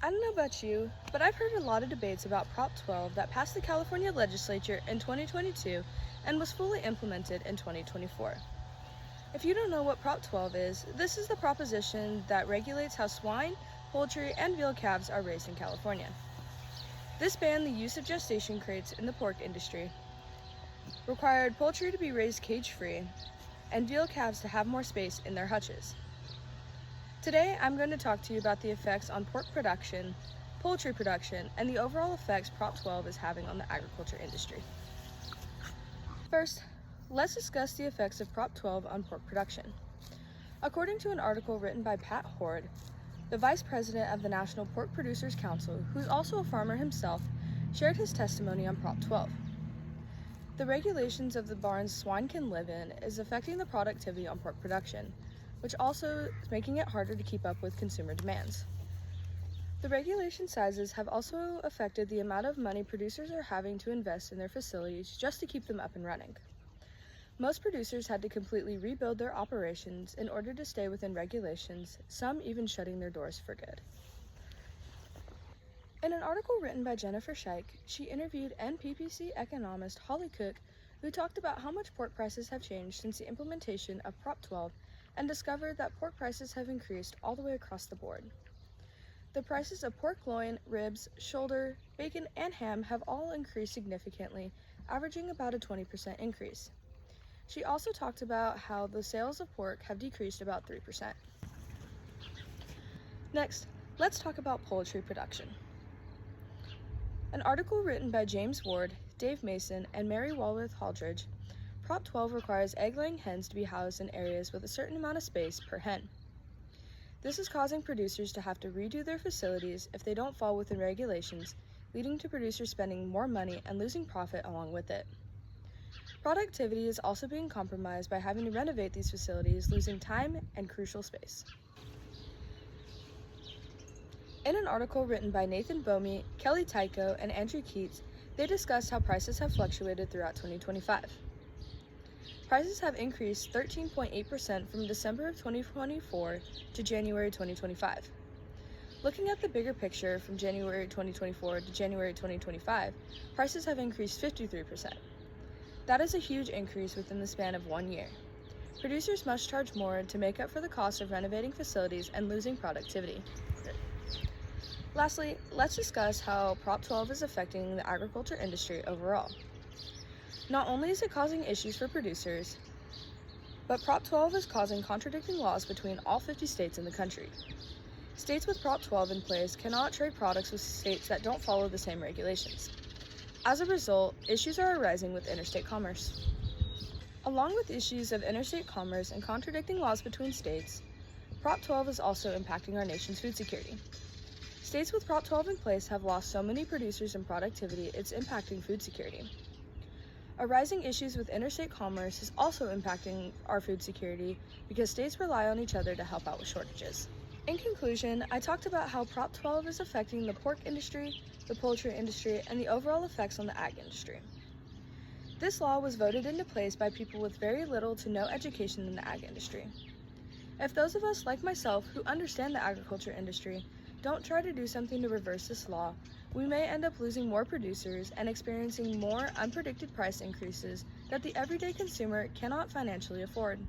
I don't know about you, but I've heard a lot of debates about Prop 12 that passed the California legislature in 2022 and was fully implemented in 2024. If you don't know what Prop 12 is, this is the proposition that regulates how swine, poultry, and veal calves are raised in California. This banned the use of gestation crates in the pork industry, required poultry to be raised cage-free, and veal calves to have more space in their hutches. Today, I'm going to talk to you about the effects on pork production, poultry production, and the overall effects Prop 12 is having on the agriculture industry. First, let's discuss the effects of Prop 12 on pork production. According to an article written by Pat Hord, the Vice President of the National Pork Producers Council, who's also a farmer himself, shared his testimony on Prop 12. The regulations of the barns swine can live in is affecting the productivity on pork production, which also is making it harder to keep up with consumer demands. The regulation sizes have also affected the amount of money producers are having to invest in their facilities just to keep them up and running. Most producers had to completely rebuild their operations in order to stay within regulations, some even shutting their doors for good. In an article written by Jennifer Scheich, she interviewed NPPC economist Holly Cook, who talked about how much pork prices have changed since the implementation of Prop 12 and discovered that pork prices have increased all the way across the board. The prices of pork loin, ribs, shoulder, bacon, and ham have all increased significantly, averaging about a 20% increase. She also talked about how the sales of pork have decreased about 3%. Next, let's talk about poultry production. An article written by James Ward, Dave Mason, and Mary Walworth Holdridge, Prop 12 requires egg-laying hens to be housed in areas with a certain amount of space per hen. This is causing producers to have to redo their facilities if they don't fall within regulations, leading to producers spending more money and losing profit along with it. Productivity is also being compromised by having to renovate these facilities, losing time and crucial space. In an article written by Nathan Bomey, Kelly Tycho, and Andrew Keats, they discussed how prices have fluctuated throughout 2025. Prices have increased 13.8% from December of 2024 to January 2025. Looking at the bigger picture from January 2024 to January 2025, prices have increased 53%. That is a huge increase within the span of 1 year. Producers must charge more to make up for the cost of renovating facilities and losing productivity. Lastly, let's discuss how Prop 12 is affecting the agriculture industry overall. Not only is it causing issues for producers, but Prop 12 is causing contradicting laws between all 50 states in the country. States with Prop 12 in place cannot trade products with states that don't follow the same regulations. As a result, issues are arising with interstate commerce. Along with issues of interstate commerce and contradicting laws between states, Prop 12 is also impacting our nation's food security. States with Prop 12 in place have lost so many producers and productivity, it's impacting food security. Arising issues with interstate commerce is also impacting our food security because states rely on each other to help out with shortages. In conclusion, I talked about how Prop 12 is affecting the pork industry, the poultry industry, and the overall effects on the ag industry. This law was voted into place by people with very little to no education in the ag industry. If those of us like myself who understand the agriculture industry don't try to do something to reverse this law, we may end up losing more producers and experiencing more unpredicted price increases that the everyday consumer cannot financially afford.